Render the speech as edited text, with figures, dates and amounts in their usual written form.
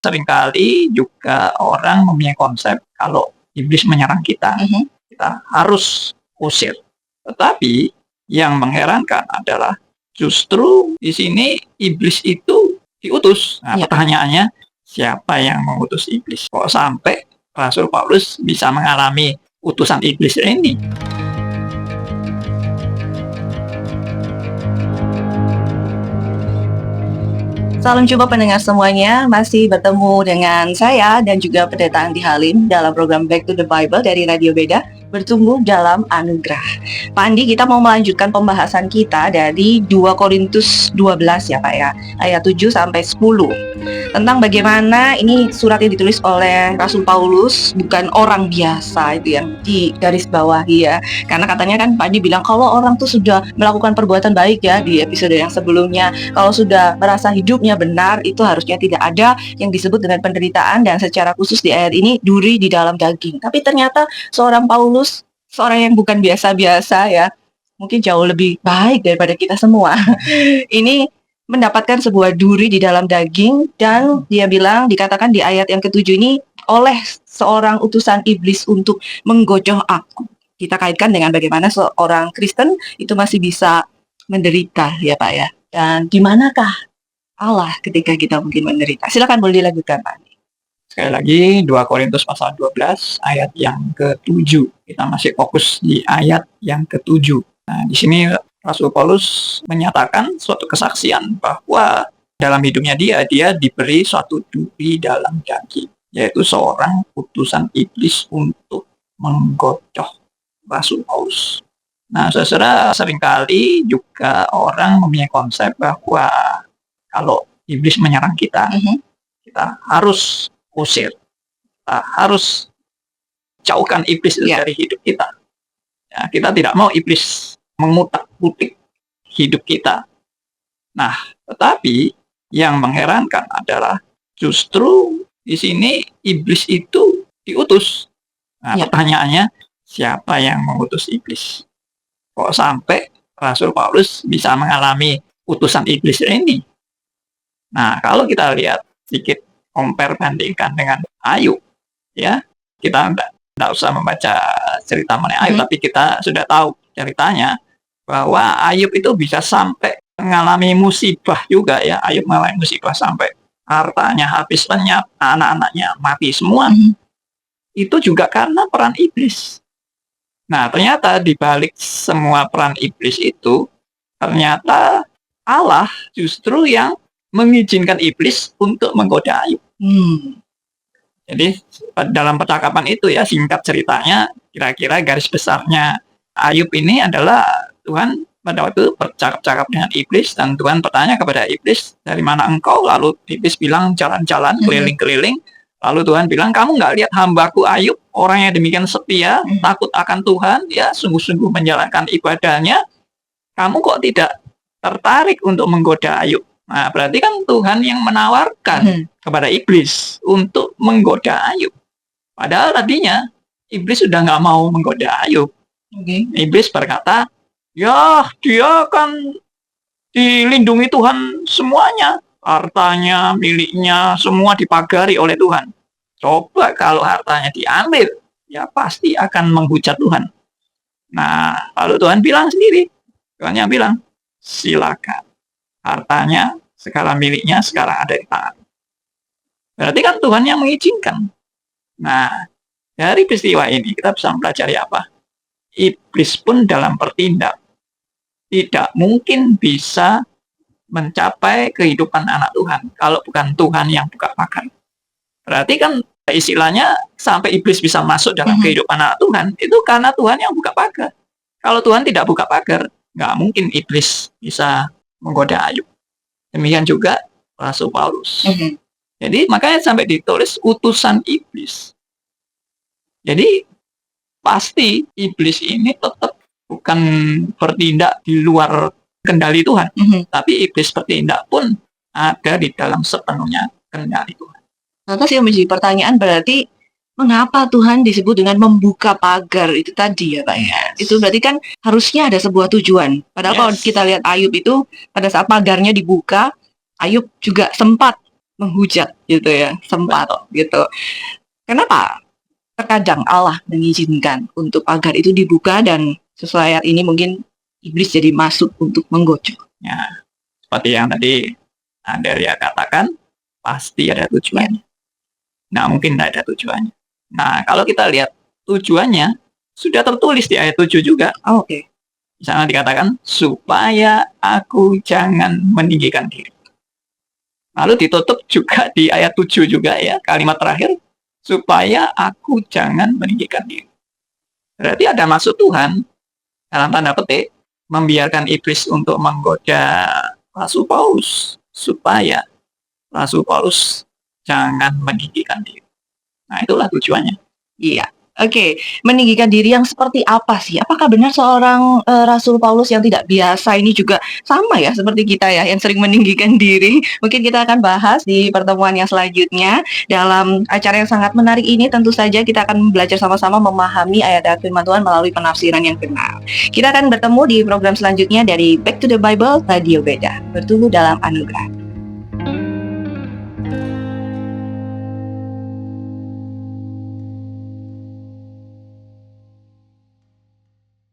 Seringkali juga orang mempunyai konsep kalau iblis menyerang kita, kita harus usir. Tetapi yang mengherankan adalah justru di sini iblis itu diutus. Nah, Iya. pertanyaannya, siapa yang mengutus iblis? Kok sampai Rasul Paulus bisa mengalami utusan iblis ini? Salam jumpa pendengar semuanya, masih bertemu dengan saya dan juga Pendeta Andi Halim dalam program Back to the Bible dari Radio Beda, bertumbuh dalam anugerah. Pak Andi, kita mau melanjutkan pembahasan kita dari 2 Korintus 12 ya Pak ya, ayat 7 sampai 10. Tentang bagaimana ini surat yang ditulis oleh Rasul Paulus, bukan orang biasa, itu yang di garis bawahi ya. Karena katanya kan Pak Andi bilang kalau orang tuh sudah melakukan perbuatan baik ya di episode yang sebelumnya, kalau sudah merasa hidupnya benar, itu harusnya tidak ada yang disebut dengan penderitaan, dan secara khusus di ayat ini duri di dalam daging. Tapi ternyata seorang Paulus, seorang yang bukan biasa-biasa ya, mungkin jauh lebih baik daripada kita semua. Ini mendapatkan sebuah duri di dalam daging, dan dia bilang, dikatakan di ayat yang ke-7 ini, oleh seorang utusan iblis untuk menggocoh aku. Kita kaitkan dengan bagaimana seorang Kristen itu masih bisa menderita ya Pak ya. Dan di manakah Allah ketika kita mungkin menderita? Silakan boleh dilanjutkan Pak. Sekali lagi 2 Korintus pasal 12 ayat yang ke-7. Kita masih fokus di ayat yang ke-7. Nah, di sini Rasul Paulus menyatakan suatu kesaksian bahwa dalam hidupnya dia diberi suatu duri dalam daging, yaitu seorang utusan iblis untuk menggocoh Rasul Paulus. Nah, saudara, seringkali juga orang mempunyai konsep bahwa kalau iblis menyerang kita, kita harus usir, kita harus jauhkan iblis dari hidup kita. Ya, kita tidak mau iblis mengutak-utik hidup kita. Nah, tetapi yang mengherankan adalah justru di sini iblis itu diutus. Nah, pertanyaannya, siapa yang mengutus iblis? Kok sampai Rasul Paulus bisa mengalami utusan iblis ini? Nah, kalau kita lihat sedikit compare, bandingkan dengan Ayub, ya, kita tidak usah membaca cerita mengenai Ayub, tapi kita sudah tahu ceritanya bahwa Ayub itu bisa sampai mengalami musibah juga ya. Ayub mengalami musibah sampai hartanya habis lenyap, anak-anaknya mati semua. Itu juga karena peran iblis. Nah, ternyata di balik semua peran iblis itu, ternyata Allah justru yang mengizinkan iblis untuk menggoda Ayub. Jadi dalam percakapan itu ya, singkat ceritanya, kira-kira garis besarnya Ayub ini adalah Tuhan pada waktu bercakap-cakap dengan iblis, dan Tuhan bertanya kepada iblis, dari mana engkau? Lalu iblis bilang, jalan-jalan, keliling-keliling. Lalu Tuhan bilang, kamu nggak lihat hambaku Ayub, orang yang demikian setia, takut akan Tuhan, ya sungguh-sungguh menjalankan ibadahnya. Kamu kok tidak tertarik untuk menggoda Ayub? Nah, berarti kan Tuhan yang menawarkan kepada iblis untuk menggoda Ayub. Padahal tadinya iblis sudah nggak mau menggoda Ayub. Iblis berkata, ya dia kan dilindungi Tuhan semuanya. Hartanya, miliknya, semua dipagari oleh Tuhan. Coba kalau hartanya diambil, ya pasti akan menghujat Tuhan. Nah, lalu Tuhan bilang sendiri. Tuhan yang bilang, silakan. Hartanya, segala miliknya sekarang ada di tangan. Berarti kan Tuhan yang mengizinkan. Nah, dari peristiwa ini kita bisa mempelajari apa? Iblis pun dalam bertindak tidak mungkin bisa mencapai kehidupan anak Tuhan kalau bukan Tuhan yang buka pagar. Berarti kan istilahnya sampai iblis bisa masuk dalam kehidupan anak Tuhan, itu karena Tuhan yang buka pagar. Kalau Tuhan tidak buka pagar, nggak mungkin iblis bisa menggoda Ayub. Demikian juga Rasul Paulus. Jadi makanya sampai ditulis utusan iblis. Jadi pasti iblis ini tetap bukan bertindak di luar kendali Tuhan, tapi iblis bertindak pun ada di dalam sepenuhnya kendali Tuhan. Lantas yang menjadi pertanyaan berarti, mengapa Tuhan disebut dengan membuka pagar itu tadi ya Pak ya? Itu berarti kan harusnya ada sebuah tujuan. Padahal kalau kita lihat Ayub itu, pada saat pagarnya dibuka, Ayub juga sempat menghujat gitu ya, sempat gitu. Kenapa terkadang Allah mengizinkan untuk pagar itu dibuka dan sesuai ayat ini mungkin iblis jadi masuk untuk menggocok? Ya, seperti yang tadi Andrea katakan, pasti ada tujuannya. Nah, mungkin tidak ada tujuannya. Nah, kalau kita lihat tujuannya, sudah tertulis di ayat 7 juga. Oh, oke. Misalnya dikatakan, supaya aku jangan meninggikan diri. Lalu ditutup juga di ayat 7 juga ya, kalimat terakhir, supaya aku jangan meninggikan diri. Berarti ada maksud Tuhan, dalam tanda petik, membiarkan iblis untuk menggoda Rasul Paulus, supaya Rasul Paulus jangan meninggikan diri. Nah, itulah tujuannya. Iya. Oke, meninggikan diri yang seperti apa sih? Apakah benar seorang Rasul Paulus yang tidak biasa ini juga sama ya seperti kita ya, yang sering meninggikan diri? Mungkin kita akan bahas di pertemuan yang selanjutnya. Dalam acara yang sangat menarik ini tentu saja kita akan belajar sama-sama memahami ayat-ayat firman Tuhan melalui penafsiran yang benar. Kita akan bertemu di program selanjutnya dari Back to the Bible Radio Beda. Bertumbuh dalam anugerah.